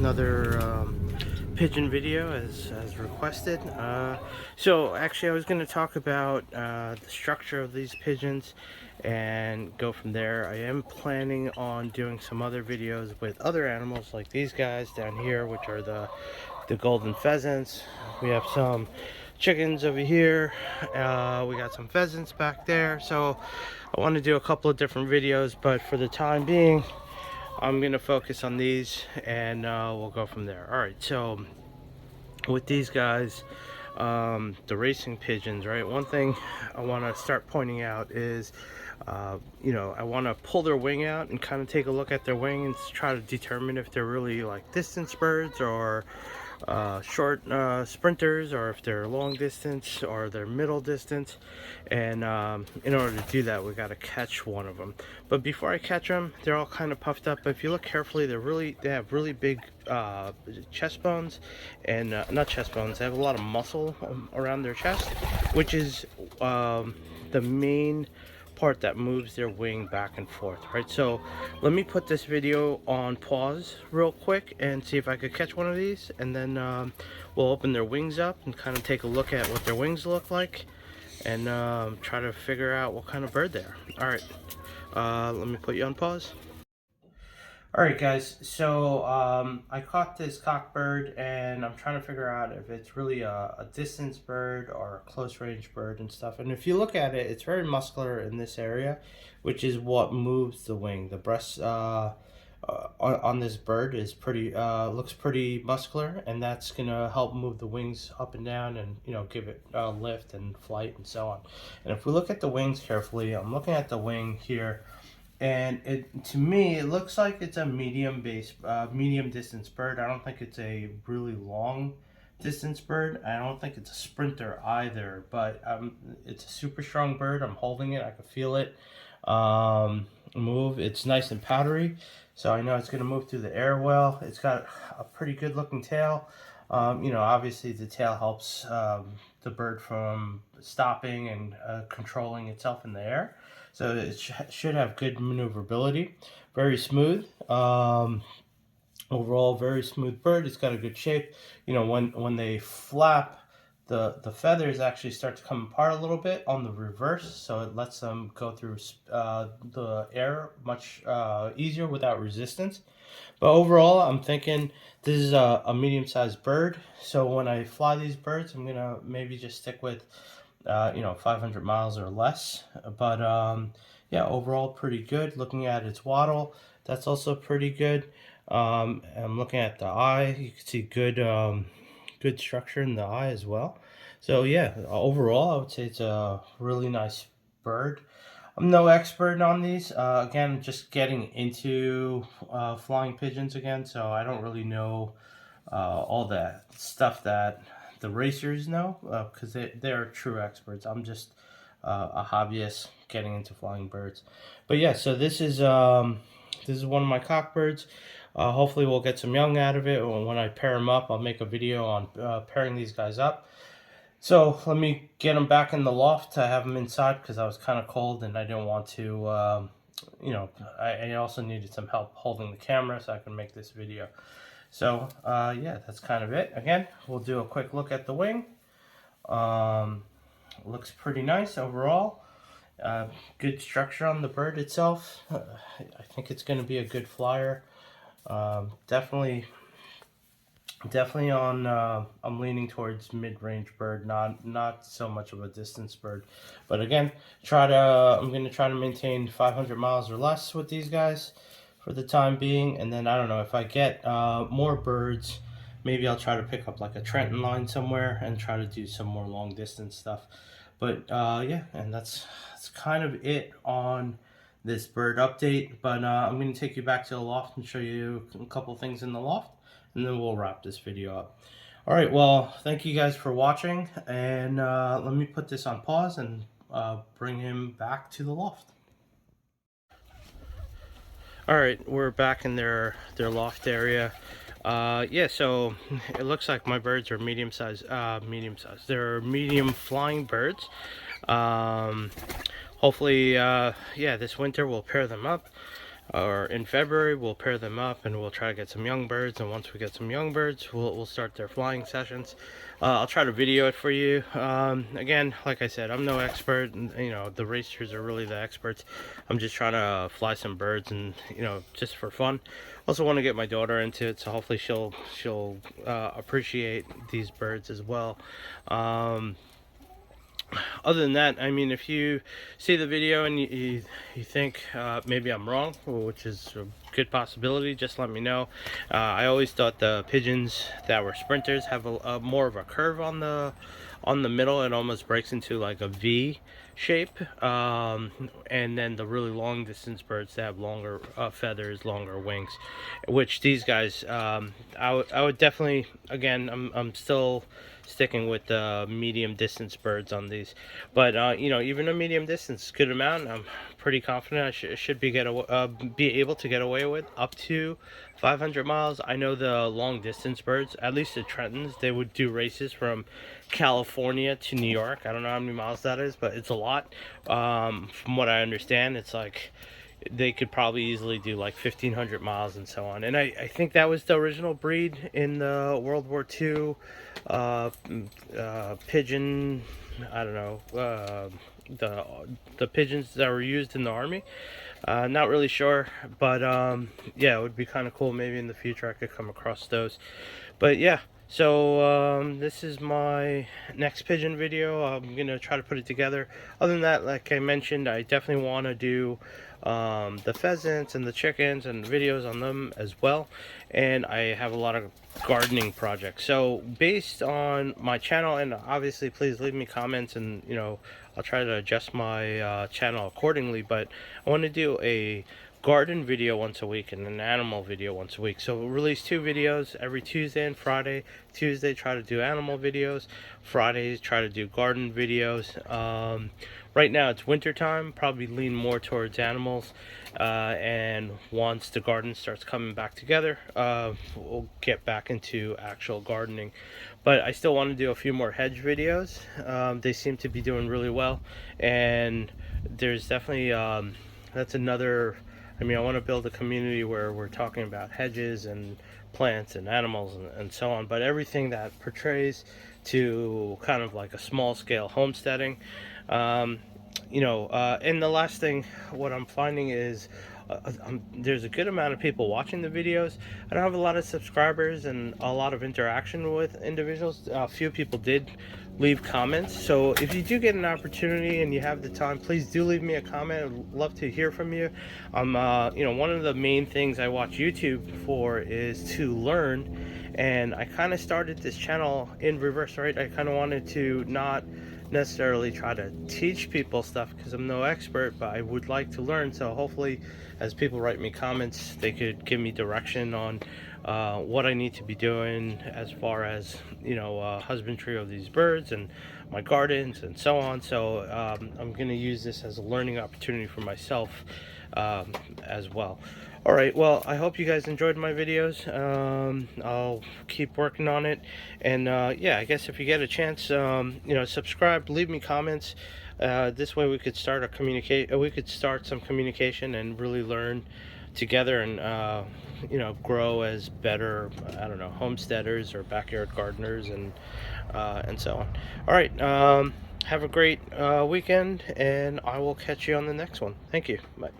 another pigeon video as requested. So actually I was going to talk about the structure of these pigeons and go from there. I am planning on doing some other videos with other animals like these guys down here, which are the golden pheasants. We have some chickens over here. We got some pheasants back there. So I want to do a couple of different videos, but for the time being I'm going to focus on these and we'll go from there. Alright, so with these guys, the racing pigeons, right? One thing I want to start pointing out is, I want to pull their wing out and kind of take a look at their wing and try to determine if they're really like distance birds or short sprinters, or if they're long distance or they're middle distance. And in order to do that, we got to catch one of them. But before I catch them, they're all kind of puffed up. But if you look carefully, they have really big chest bones, and not chest bones, they have a lot of muscle around their chest, which is the main part that moves their wing back and forth, right? So let me put this video on pause real quick and see if I could catch one of these, and then we'll open their wings up and kind of take a look at what their wings look like, and try to figure out what kind of bird they are. All right, let me put you on pause. Alright guys, so I caught this cockbird and I'm trying to figure out if it's really a distance bird or a close range bird and stuff. And if you look at it, it's very muscular in this area, which is what moves the wing. The breast on this bird is pretty looks pretty muscular, and that's gonna help move the wings up and down and give it lift and flight and so on. And if we look at the wings carefully, I'm looking at the wing here. And to me, it looks like it's a medium distance bird. I don't think it's a really long distance bird. I don't think it's a sprinter either, but it's a super strong bird. I'm holding it. I can feel it move. It's nice and powdery, so I know it's going to move through the air well. It's got a pretty good looking tail. Obviously the tail helps the bird from stopping and controlling itself in the air. So it should have good maneuverability. Very smooth. Overall, very smooth bird. It's got a good shape. When they flap, the feathers actually start to come apart a little bit on the reverse, so it lets them go through the air much easier without resistance. But overall, I'm thinking this is a medium-sized bird. So when I fly these birds, I'm gonna maybe just stick with 500 miles or less. But yeah, overall pretty good. Looking at its wattle, that's also pretty good. I'm looking at the eye. You can see good structure in the eye as well. So yeah, overall I would say it's a really nice bird. I'm no expert on these. Again, just getting into flying pigeons again, so I don't really know all that stuff that the racers know, because they're true experts. I'm just a hobbyist getting into flying birds. But yeah, so this is one of my cockbirds. Hopefully we'll get some young out of it. When I pair them up, I'll make a video on pairing these guys up. So let me get them back in the loft to have them inside, because I was kind of cold and I didn't want to, I also needed some help holding the camera so I can make this video. So yeah, that's kind of it. Again, we'll do a quick look at the wing. Looks pretty nice overall. Good structure on the bird itself. I think it's going to be a good flyer. Definitely on I'm leaning towards mid-range bird, not so much of a distance bird. But again, I'm going to try to maintain 500 miles or less with these guys for the time being. And then I don't know, if I get more birds, maybe I'll try to pick up like a Trenton line somewhere and try to do some more long distance stuff. But yeah, and that's kind of it on this bird update. But I'm going to take you back to the loft and show you a couple things in the loft, and then we'll wrap this video up. All right, well, thank you guys for watching, and let me put this on pause and bring him back to the loft. All right, we're back in their loft area. Yeah, so it looks like my birds are medium size. They're medium flying birds. Hopefully, yeah, this winter we'll pair them up. or in February we'll pair them up and we'll try to get some young birds, and once we get some young birds we'll start their flying sessions. I'll try to video it for you. Again, like I said, I'm no expert, and the racers are really the experts. I'm just trying to fly some birds, and just for fun. Also want to get my daughter into it, so hopefully she'll appreciate these birds as well. Other than that, I mean, if you see the video and you think maybe I'm wrong, which is a good possibility, just let me know. I always thought the pigeons that were sprinters have a more of a curve on the middle. It almost breaks into like a V shape, and then the really long distance birds that have longer feathers, longer wings, which these guys, I would definitely, again, I'm still sticking with the medium distance birds on these, but even a medium distance good amount, I'm pretty confident I should be able to get away with up to 500 miles. I know the long distance birds, at least the Trentons, they would do races from California to New York. I don't know how many miles that is, but it's a lot. From what I understand, it's like they could probably easily do like 1,500 miles and so on. And I think that was the original breed in the World War II pigeon. I don't know, the pigeons that were used in the army. Not really sure, but yeah, it would be kind of cool. Maybe in the future I could come across those. But yeah, so this is my next pigeon video. I'm gonna try to put it together. Other than that, like I mentioned, I definitely want to do the pheasants and the chickens and videos on them as well. And I have a lot of gardening projects. So based on my channel, and obviously please leave me comments, and I'll try to adjust my channel accordingly. But I want to do a garden video once a week and an animal video once a week. So we'll release 2 videos every Tuesday and Friday. Tuesday try to do animal videos, Fridays try to do garden videos. Right now it's winter time, probably lean more towards animals, and once the garden starts coming back together, we'll get back into actual gardening. But I still want to do a few more hedge videos. They seem to be doing really well, and there's definitely that's another, I mean, I want to build a community where we're talking about hedges and plants and animals and so on, but everything that portrays to kind of like a small scale homesteading. And the last thing, what I'm finding is there's a good amount of people watching the videos. I don't have a lot of subscribers and a lot of interaction with individuals. A few people did leave comments, so if you do get an opportunity and you have the time, please do leave me a comment. I'd love to hear from you. One of the main things I watch YouTube for is to learn, and I kind of started this channel in reverse, right? I kind of wanted to not necessarily try to teach people stuff because I'm no expert, but I would like to learn. So hopefully as people write me comments, they could give me direction on what I need to be doing as far as husbandry of these birds and my gardens and so on. So I'm going to use this as a learning opportunity for myself as well. All right, well, I hope you guys enjoyed my videos. I'll keep working on it, and yeah, I guess if you get a chance, subscribe, leave me comments. This way we could start some communication and really learn together, and grow as better, I don't know, homesteaders or backyard gardeners, and so on. All right, have a great weekend, and I will catch you on the next one. Thank you. Bye.